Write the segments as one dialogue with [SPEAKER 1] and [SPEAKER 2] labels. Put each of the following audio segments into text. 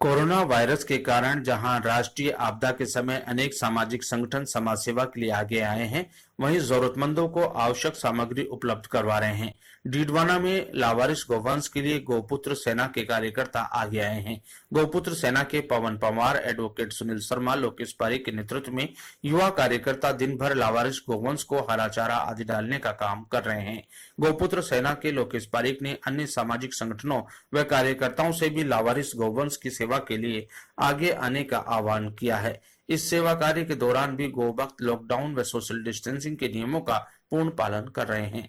[SPEAKER 1] Corona virus के कारण जहां राष्ट्रीय आपदा के समय अनेक सामाजिक संगठन समाज सेवा के लिए आगे आए हैं, वहीं जरूरतमंदों को आवश्यक सामग्री उपलब्ध करवा रहे हैं। डीडवाना में लावारिस गौवंश के लिए गौपुत्र सेना के कार्यकर्ता आगे आए हैं। गौपुत्र सेना के पवन पवार, एडवोकेट सुनील शर्मा, लोकेश पारी के नेतृत्व में युवा कार्यकर्ता दिन भर लावारिस गौवंश को हरा चारा आदि डालने का काम कर रहे हैं। गौपुत्र सेना के लोकेश पारीक ने अन्य सामाजिक संगठनों व कार्यकर्ताओं से भी लावारिस गौवंश की सेवा के लिए आगे आने का आह्वान किया है। इस सेवा कार्य के दौरान भी गौभक्त लॉकडाउन व सोशल डिस्टेंसिंग के नियमों का पूर्ण पालन कर रहे हैं।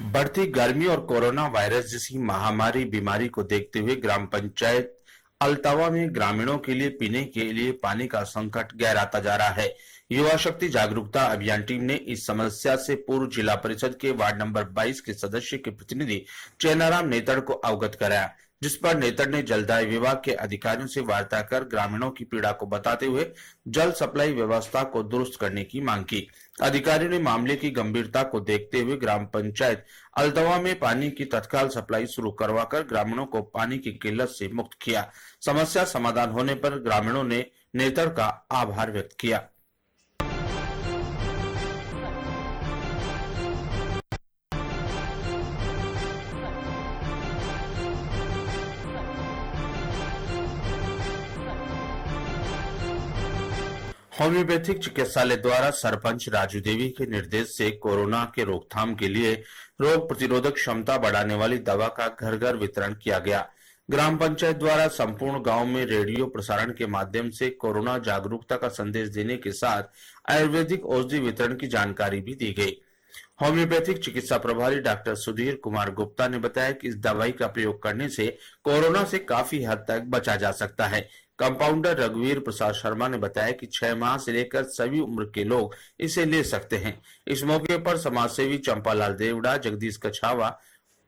[SPEAKER 1] बढ़ती गर्मी और कोरोना वायरस जैसी महामारी बीमारी को देखते हुए ग्राम पंचायत अल्तावा में ग्रामीणों के लिए पीने के लिए पानी का संकट गहराता जा रहा है। युवा शक्ति जागरूकता अभियान टीम ने इस समस्या से पूर्व जिला परिषद के वार्ड नंबर 22 के सदस्य के प्रतिनिधि चैनाराम नेतड़ को अवगत कराया, जिस पर नेतड़ ने जलदाय विभाग के अधिकारियों से वार्ता कर ग्रामीणों की पीड़ा को बताते हुए जल सप्लाई व्यवस्था को दुरुस्त करने की मांग की। अधिकारियों ने मामले की गंभीरता को देखते हुए ग्राम पंचायत अल्तवा में पानी की तत्काल सप्लाई शुरू करवाकर ग्रामीणों को पानी की किल्लत से मुक्त किया। समस्या समाधान होने पर ग्रामीणों ने नेतड़ का आभार व्यक्त किया। होम्योपैथिक चिकित्सालय द्वारा सरपंच राजू देवी के निर्देश से कोरोना के रोकथाम के लिए रोग प्रतिरोधक क्षमता बढ़ाने वाली दवा का घर घर वितरण किया गया। ग्राम पंचायत द्वारा संपूर्ण गांव में रेडियो प्रसारण के माध्यम से कोरोना जागरूकता का संदेश देने के साथ आयुर्वेदिक औषधि वितरण की जानकारी भी दी गई। होम्योपैथिक चिकित्सा प्रभारी डॉक्टर सुधीर कुमार गुप्ता ने बताया कि इस दवाई का प्रयोग करने से कोरोना से काफी हद तक बचा जा सकता है। कंपाउंडर रघुवीर प्रसाद शर्मा ने बताया कि 6 माह से लेकर सभी उम्र के लोग इसे ले सकते हैं। इस मौके पर समाजसेवी चंपालाल देवड़ा, जगदीश कछावा,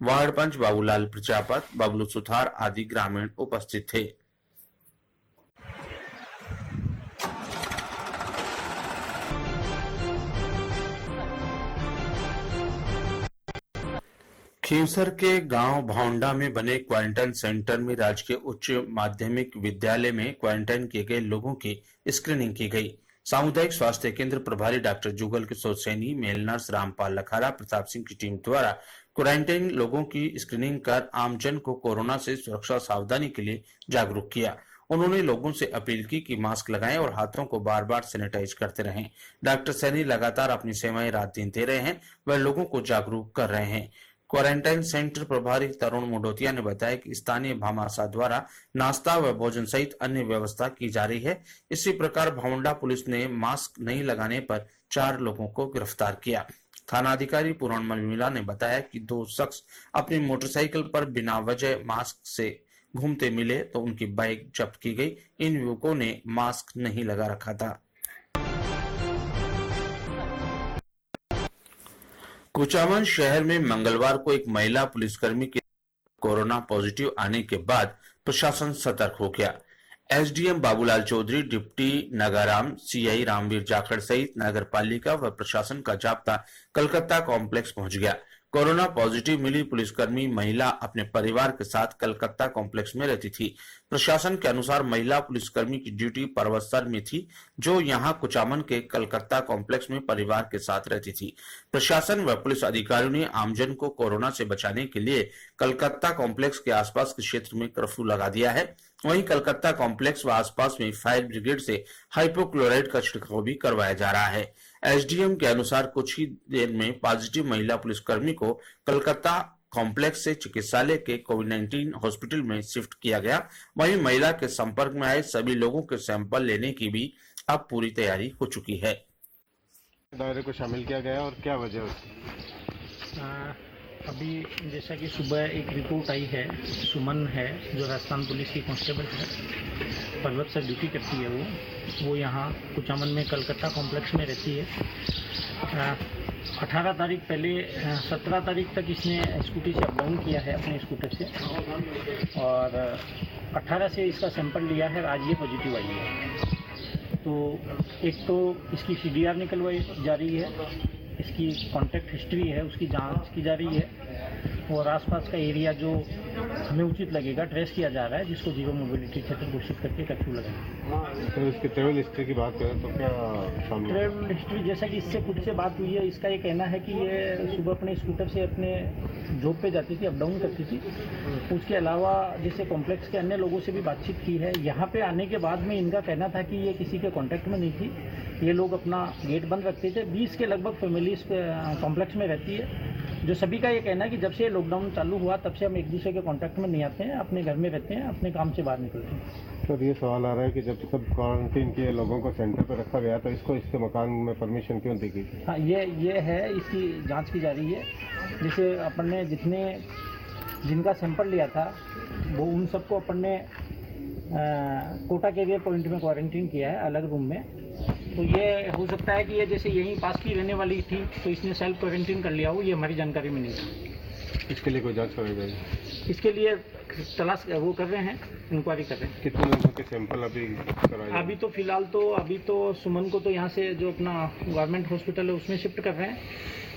[SPEAKER 1] वार्ड पंच बाबूलाल प्रजापत, बबलू सुथार आदि ग्रामीण उपस्थित थे। खींवसर के गांव भावंडा में बने क्वारंटाइन सेंटर में राजकीय उच्च माध्यमिक विद्यालय में क्वारंटाइन किए गए लोगों की स्क्रीनिंग की गई। सामुदायिक स्वास्थ्य केंद्र प्रभारी doctor Jugal Kishore Saini, male nurse Rampal Lakhara, Pratap Singh की टीम द्वारा क्वारंटाइन लोगों की स्क्रीनिंग कर आमजन को कोरोना से सुरक्षा सावधानी के लिए जागरूक किया। उन्होंने लोगों से अपील की कि मास्क लगाएं और हाथों को बार बार सैनिटाइज करते रहें। डॉक्टर सैनी लगातार अपनी सेवाएं रात दिन दे रहे हैं, वह लोगों को जागरूक कर रहे हैं। क्वारंटाइन सेंटर प्रभारी तरुण मोडोतिया ने बताया कि स्थानीय भामाशाह द्वारा नाश्ता व भोजन सहित अन्य व्यवस्था की जा रही है। इसी प्रकार भावंडा पुलिस ने मास्क नहीं लगाने पर 4 लोगों को गिरफ्तार किया। थानाधिकारी पूर्णमल मीणा ने बताया कि 2 शख्स अपनी मोटरसाइकिल पर बिना वजह मास्क से घूमते मिले तो उनकी बाइक जब्त की गई। इन युवकों ने मास्क नहीं लगा रखा था। कुचामन शहर में मंगलवार को एक महिला पुलिसकर्मी के कोरोना पॉजिटिव आने के बाद प्रशासन सतर्क हो गया। SDM Babulal Chaudhary, deputy Nagaram, CI Ramveer Jakhar सहित नगर पालिका व प्रशासन का जाब्ता कलकत्ता कॉम्प्लेक्स पहुंच गया। कोरोना पॉजिटिव मिली पुलिसकर्मी महिला अपने परिवार के साथ कलकत्ता कॉम्प्लेक्स में रहती थी। प्रशासन के अनुसार महिला पुलिसकर्मी की ड्यूटी परवत्सर में थी, जो यहां कुचामन के कलकत्ता कॉम्प्लेक्स में परिवार के साथ रहती थी। प्रशासन व पुलिस अधिकारियों ने आमजन को कोरोना से बचाने के लिए कलकत्ता कॉम्प्लेक्स के आसपास के क्षेत्र में कर्फ्यू लगा दिया है। वहीं कलकत्ता कॉम्प्लेक्स व आसपास में फायर ब्रिगेड से हाइपोक्लोराइड का छिड़काव भी करवाया जा रहा है। एसडीएम के अनुसार कुछ ही देर में पॉजिटिव महिला पुलिसकर्मी को कलकत्ता कॉम्प्लेक्स से चिकित्सालय के कोविड-19 हॉस्पिटल में शिफ्ट किया गया। वहीं महिला के संपर्क में आए सभी लोगों के सैंपल लेने की भी अब पूरी तैयारी हो चुकी है।
[SPEAKER 2] दायरे को शामिल किया गया और क्या वजह उसकी? अभी जैसा कि सुबह एक रिपोर्ट आई है, सुमन है जो राजस्थान पुलिस की कांस्टेबल है, पर्वत से ड्यूटी करती है वो यहाँ कुचामन में कलकत्ता कॉम्प्लेक्स में रहती है। 18 तारीख पहले 17 तारीख तक इसने स्कूटी से अप डाउन किया है अपने स्कूटर से, और 18 से इसका सैंपल लिया है, आज ये पॉजिटिव आई है। तो एक तो इसकी CDR निकलवाई जा रही है, इसकी कॉन्टैक्ट हिस्ट्री है उसकी जांच की जा रही है, और आसपास का एरिया जो हमें उचित लगेगा ट्रेस किया जा रहा है, जिसको जीरो मोबिलिटी क्षेत्र घोषित करके कर्फ्यू लगाएंगे।
[SPEAKER 3] तो इसके ट्रैवल हिस्ट्री की बात करें तो क्या सामने?
[SPEAKER 2] ट्रैवल हिस्ट्री जैसा कि इससे खुद से बात हुई है, इसका ये कहना है कि ये सुबह अपने स्कूटर से अपने जॉब पे जाती थी, अप डाउन करती थी। उसके अलावा जैसे कॉम्प्लेक्स के अन्य लोगों से भी बातचीत की है। यहाँ पे आने के बाद में इनका कहना था कि ये किसी के कॉन्टैक्ट में नहीं थी, ये लोग अपना गेट बंद रखते थे। 20 के लगभग फैमिलीज कॉम्प्लेक्स में रहती है, जो सभी का ये कहना है कि जब से लॉकडाउन चालू हुआ तब से हम एक दूसरे के कांटेक्ट में नहीं आते हैं, अपने घर में रहते हैं, अपने काम से बाहर निकलते हैं।
[SPEAKER 3] सर ये सवाल आ रहा है कि जब सब क्वारंटीन किए लोगों को सेंटर पर रखा गया तो इसको इसके मकान में परमिशन क्यों दी गई?
[SPEAKER 2] हाँ, ये है, इसकी जांच की जा रही है। जैसे अपन ने जिनका सैंपल लिया था वो उन सबको अपन ने कोटा कैरियर पॉइंट में क्वारंटीन किया है, अलग रूम में। तो ये हो सकता है कि ये जैसे यहीं पास की रहने वाली थी तो इसने सेल्फ क्वारंटीन कर लिया हो, ये हमारी जानकारी में नहीं था।
[SPEAKER 3] इसके लिए कोई जांच कराई जाएगी?
[SPEAKER 2] इसके लिए तलाश वो कर रहे हैं, इंक्वायरी कर रहे हैं।
[SPEAKER 3] कितने लोगों के सैंपल अभी कराए?
[SPEAKER 2] अभी तो फिलहाल तो सुमन को तो यहाँ से जो अपना गवर्नमेंट हॉस्पिटल है उसमें शिफ्ट कर रहे हैं।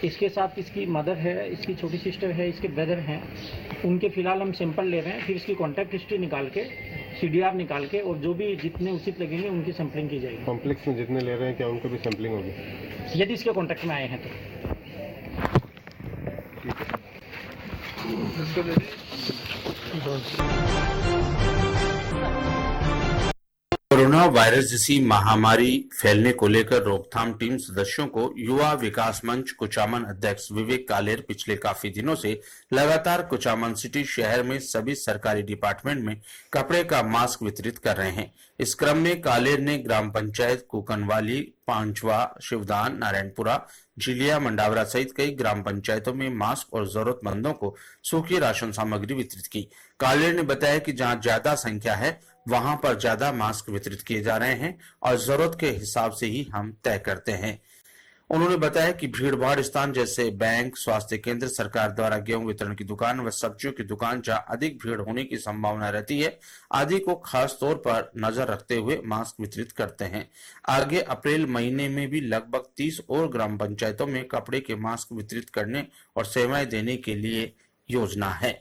[SPEAKER 2] इसके साथ इसकी मदर है, इसकी छोटी सिस्टर है, इसके ब्रदर हैं, उनके फिलहाल हम सैंपल ले रहे हैं। फिर इसकी कॉन्टैक्ट हिस्ट्री निकाल के, CDR निकाल के, और जो भी जितने उचित लगेंगे उनकी सैंपलिंग की जाएगी।
[SPEAKER 3] कॉम्प्लेक्स में जितने ले रहे हैं क्या उनको भी सैंपलिंग होगी?
[SPEAKER 2] यदि इसके कॉन्टैक्ट में आए हैं तो।
[SPEAKER 1] कोरोना वायरस जैसी महामारी फैलने को लेकर रोकथाम टीम सदस्यों को युवा विकास मंच कुचामन अध्यक्ष विवेक कालेर पिछले काफी दिनों से लगातार कुचामन सिटी शहर में सभी सरकारी डिपार्टमेंट में कपड़े का मास्क वितरित कर रहे हैं। इस क्रम में कालेर ने ग्राम पंचायत कुकनवाली, पांचवा, शिवदान, नारायणपुरा, झिलिया, मंडावरा सहित कई ग्राम पंचायतों में मास्क और जरूरतमंदों को सूखी राशन सामग्री वितरित की। कालेर ने बताया कि जहां ज्यादा संख्या है वहां पर ज्यादा मास्क वितरित किए जा रहे हैं और जरूरत के हिसाब से ही हम तय करते हैं। उन्होंने बताया कि भीड़ भाड़ स्थान जैसे बैंक, स्वास्थ्य केंद्र, सरकार द्वारा गेहूं वितरण की दुकान व सब्जियों की दुकान जहां अधिक भीड़ होने की संभावना रहती है, आदि को खास तौर पर नजर रखते हुए मास्क वितरित करते हैं। आगे अप्रैल महीने में भी लगभग 30 और ग्राम पंचायतों में कपड़े के मास्क वितरित करने और सेवाएं देने के लिए योजना है।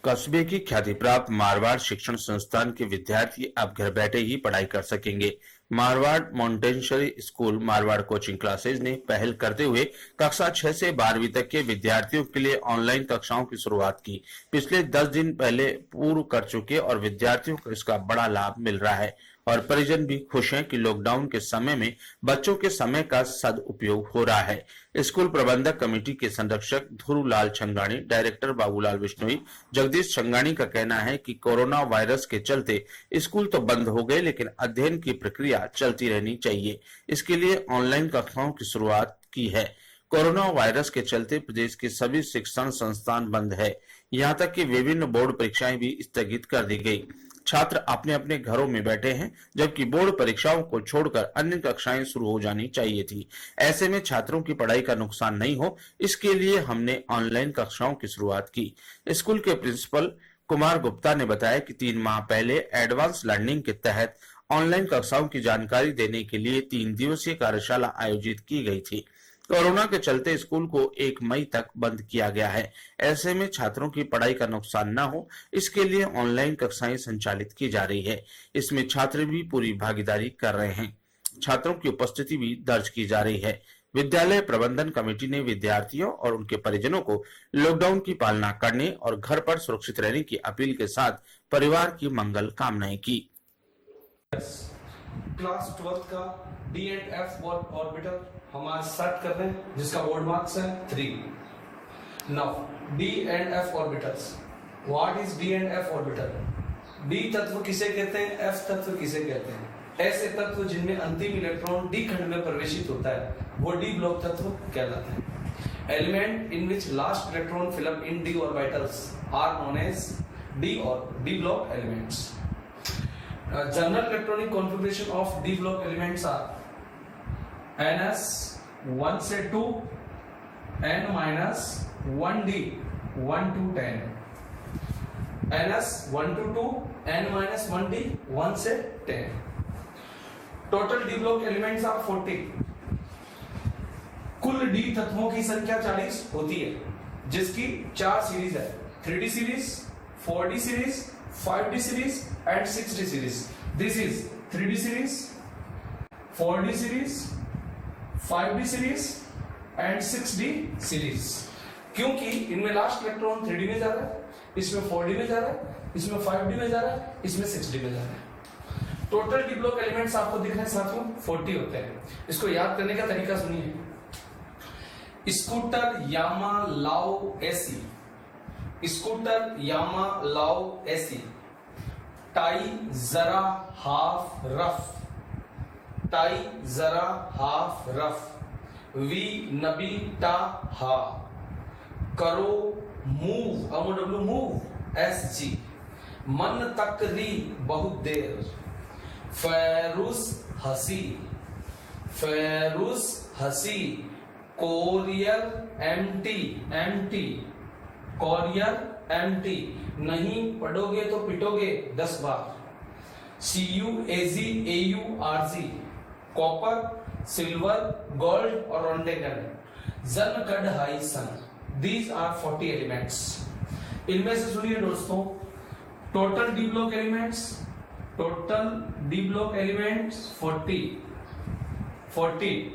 [SPEAKER 1] कस्बे की ख्याति प्राप्त मारवाड़ शिक्षण संस्थान के विद्यार्थी अब घर बैठे ही पढ़ाई कर सकेंगे। Marwar Montessori school Marwar coaching classes ने पहल करते हुए कक्षा 6 से 12वीं तक के विद्यार्थियों के लिए ऑनलाइन कक्षाओं की शुरुआत की। पिछले 10 दिन पहले पूर्व कर चुके और विद्यार्थियों को इसका बड़ा लाभ मिल रहा है और परिजन भी खुश हैं कि लॉकडाउन के समय में बच्चों के समय का सदुपयोग हो रहा है। स्कूल प्रबंधक कमेटी के संरक्षक ध्रुवलाल छंगाणी, डायरेक्टर बाबूलाल बिश्नोई, जगदीश छंगाणी का कहना है कि कोरोना वायरस के चलते स्कूल तो बंद हो गए लेकिन अध्ययन की प्रक्रिया चलती रहनी चाहिए। इसके लिए ऑनलाइन कक्षाओं की शुरुआत की है। कोरोना वायरस के चलते प्रदेश के सभी शिक्षण संस्थान बंद है, यहाँ तक कि विभिन्न बोर्ड परीक्षाएं भी स्थगित कर दी गई। छात्र अपने अपने घरों में बैठे हैं, जबकि बोर्ड परीक्षाओं को छोड़कर अन्य कक्षाएं शुरू हो जानी चाहिए थी। ऐसे में छात्रों की पढ़ाई का नुकसान नहीं हो, इसके लिए हमने ऑनलाइन कक्षाओं की शुरुआत की। स्कूल के प्रिंसिपल कुमार गुप्ता ने बताया कि 3 माह पहले एडवांस लर्निंग के तहत ऑनलाइन कक्षाओं की जानकारी देने के लिए 3 दिवसीय कार्यशाला आयोजित की गई थी। कोरोना के चलते स्कूल को 1 मई तक बंद किया गया है। ऐसे में छात्रों की पढ़ाई का नुकसान न हो, इसके लिए ऑनलाइन कक्षाएं संचालित की जा रही है। इसमें छात्र भी पूरी भागीदारी कर रहे हैं। छात्रों की उपस्थिति भी दर्ज की जा रही है। विद्यालय प्रबंधन कमेटी ने विद्यार्थियों और उनके परिजनों को लॉकडाउन की पालना करने और घर पर सुरक्षित रहने की अपील के साथ परिवार की मंगल कामनाएं की।
[SPEAKER 4] क्लास 12 का D and F ऑर्बिटल हम आज स्टार्ट कर रहे हैं, जिसका बोर्ड मार्क्स है 3। Now D and F orbitals, what is D and F orbital? D तत्व किसे कहते हैं, F तत्व किसे कहते हैं? ऐसे तत्व जिनमें अंतिम इलेक्ट्रॉन D खंड में प्रवेशित होता है। वो डी ब्लॉक तत्व कहलाते हैं। Element in which last electron fill in D orbitals are known as D block elements. General electronic configuration of D block elements are ns 1 से 2 n minus 1d 1 to 10, ns 1 to 2 n minus 1d 1 से 10। Total D block elements are 40। कुल D तत्वों की संख्या 40 होती है, जिसकी 4 series है, 3d series, 4d series, 5d series and 6d series. This is 3d series, 4d series, 5d series and 6d series. क्योंकि इनमें लास्ट इलेक्ट्रॉन 3d में जा रहा है, इसमें 4d में जा रहा है, इसमें 5d में जा रहा है, इसमें 6d में जा रहा है। टोटल डी ब्लॉक एलिमेंट्स आपको दिख रहे हैं साथियों 40 होते हैं। इसको याद करने का तरीका सुनिए। स्कूटर यामा लाओ एसी, स्कूटर यामा लाओ एसी, टाई जरा हाफ रफ, टाई जरा हाफ रफ, वी नबी टा हा, करो मूव अमोडब्ल्यू मूव एस जी, मन तक री बहुत देर, फैरुस हसी, फैरुस हसी, courier empty, empty courier empty, नहीं पढ़ोगे तो पिटोगे 10 बार, CUAG AURG, copper, silver, gold और रोंडेगन, जन कड हाई सन। These are 40 elements. इनमें से सुनिए दोस्तों, total D block elements, total D block elements 40,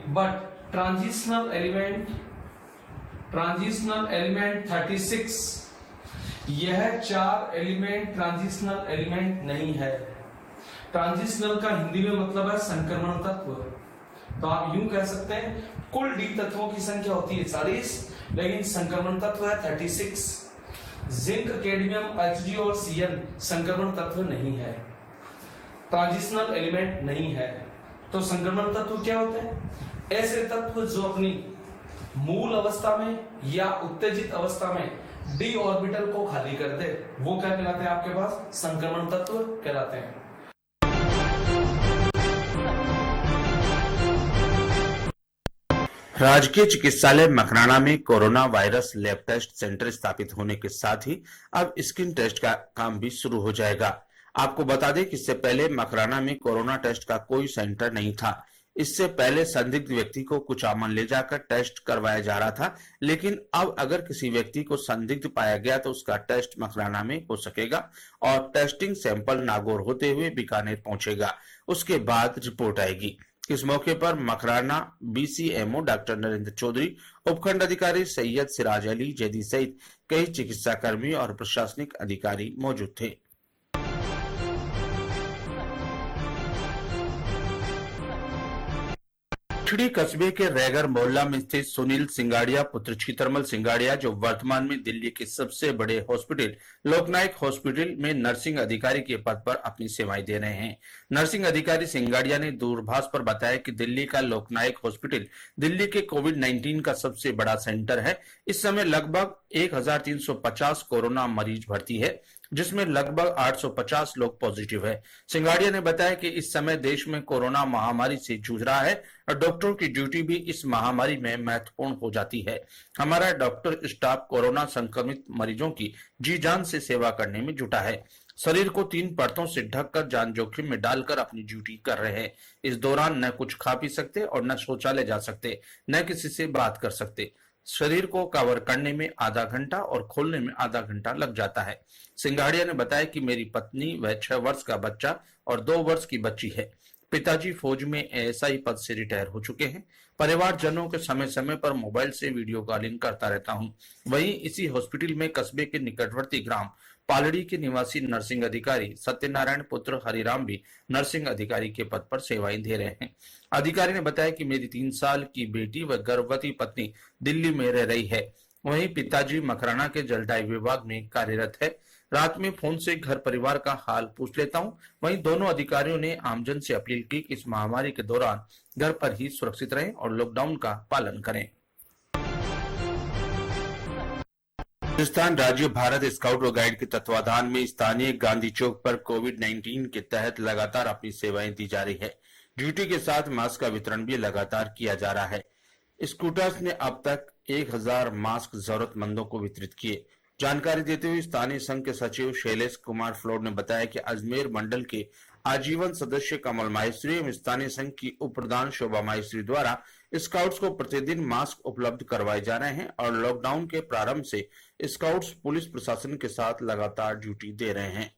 [SPEAKER 4] but transitional element 36। यह 4 एलिमेंट ट्रांजिशनल एलिमेंट नहीं है। ट्रांजिशनल का हिंदी में मतलब है संक्रमण तत्व। तो आप यूं कह सकते हैं कुल डी तत्वों की संख्या होती है 40, लेकिन संक्रमण तत्व है 36। जिंक, कैडमियम, Hg और Cn संक्रमण तत्व नहीं है, ट्रांजिशनल एलिमेंट नहीं है। तो संक्रमण तत्व क्या होते हैं? ऐसे तत्व जो अपनी मूल अवस्था में या उत्तेजित अवस्था में डी ऑर्बिटल को खाली कर दे, वो क्या कहलाते हैं? आपके पास संक्रमण तत्व कहलाते हैं।
[SPEAKER 1] राजकीय चिकित्सालय मकराना में corona virus lab test centre स्थापित होने के साथ ही अब स्क्रीन टेस्ट का काम भी शुरू हो जाएगा। आपको बता दें कि इससे पहले मकराना में कोरोना टेस्ट का कोई सेंटर नहीं था। इससे पहले संदिग्ध व्यक्ति को कुचामन ले जाकर टेस्ट करवाया जा रहा था, लेकिन अब अगर किसी व्यक्ति को संदिग्ध पाया गया तो उसका टेस्ट मकराना में हो सकेगा और टेस्टिंग सैंपल नागौर होते हुए बीकानेर पहुंचेगा। उसके बाद रिपोर्ट आएगी। इस मौके पर मकराना BCMO डॉक्टर नरेंद्र चौधरी, उपखंड अधिकारी सैयद सिराज अली जैदी सहित कई चिकित्सा कर्मी और प्रशासनिक अधिकारी मौजूद थे। पचड़ी कस्बे के रैगर मोहल्ला में स्थित सुनील सिंगाड़िया पुत्र छीतरमल सिंगाड़िया, जो वर्तमान में दिल्ली के सबसे बड़े हॉस्पिटल लोकनायक हॉस्पिटल में नर्सिंग अधिकारी के पद पर अपनी सेवाएं दे रहे हैं। नर्सिंग अधिकारी सिंगाड़िया ने दूरभाष पर बताया कि दिल्ली का लोकनायक हॉस्पिटल दिल्ली के कोविड-19 का सबसे बड़ा सेंटर है। इस समय लगभग 1350 कोरोना मरीज भर्ती है, जिसमें लगभग 850 लोग पॉजिटिव है। सिंगाड़िया ने बताया कि इस समय देश में कोरोना महामारी से जूझ रहा है और डॉक्टरों की ड्यूटी भी इस महामारी में महत्वपूर्ण हो जाती है। हमारा डॉक्टर स्टाफ कोरोना संक्रमित मरीजों की जी जान से सेवा करने में जुटा है। शरीर को 3 परतों से ढककर जान जोखिम में डालकर अपनी ड्यूटी कर रहे हैं। इस दौरान न कुछ खा पी सकते और न शौचालय जा सकते, न किसी से बात कर सकते। शरीर को कवर करने में आधा घंटा और खोलने में आधा घंटा लग जाता है। सिंगाड़िया ने बताया कि मेरी पत्नी व 6 वर्ष का बच्चा और 2 वर्ष की बच्ची है। पिताजी फौज में ASI पद से रिटायर हो चुके हैं। परिवारजनों के समय समय पर मोबाइल से वीडियो कॉलिंग करता रहता हूं। वहीं इसी हॉस्पिटल में कस्बे के निकटवर्ती ग्राम पालड़ी के निवासी नर्सिंग अधिकारी सत्यनारायण पुत्र हरिराम भी नर्सिंग अधिकारी के पद पर सेवाएं दे रहे हैं। अधिकारी ने बताया कि मेरी 3 साल की बेटी व गर्भवती पत्नी दिल्ली में रह रही है। वहीं पिताजी मकराना के जलदाय विभाग में कार्यरत है। रात में फोन से घर परिवार का हाल पूछ लेता हूं। वहीं दोनों अधिकारियों ने आमजन से अपील की कि इस महामारी के दौरान घर पर ही सुरक्षित रहें और लॉकडाउन का पालन करें। राजस्थान राज्य भारत स्काउट और गाइड के तत्वाधान में स्थानीय गांधी चौक पर कोविड-19 के तहत लगातार अपनी सेवाएं दी जा रही है। ड्यूटी के साथ मास्क का वितरण भी लगातार किया जा रहा है। स्कूटर्स ने अब तक 1000 मास्क जरूरतमंदों को वितरित किए। जानकारी देते हुए स्थानीय संघ के सचिव शैलेश कुमार फ्लोर ने बताया कि अजमेर मंडल के आजीवन सदस्य कमल माहेश्वरी एवं स्थानीय संघ की उप प्रधान शोभा माहेश्वरी द्वारा स्काउट्स को प्रतिदिन मास्क उपलब्ध करवाए जा रहे हैं और लॉकडाउन के प्रारंभ से स्काउट्स पुलिस प्रशासन के साथ लगातार ड्यूटी दे रहे हैं।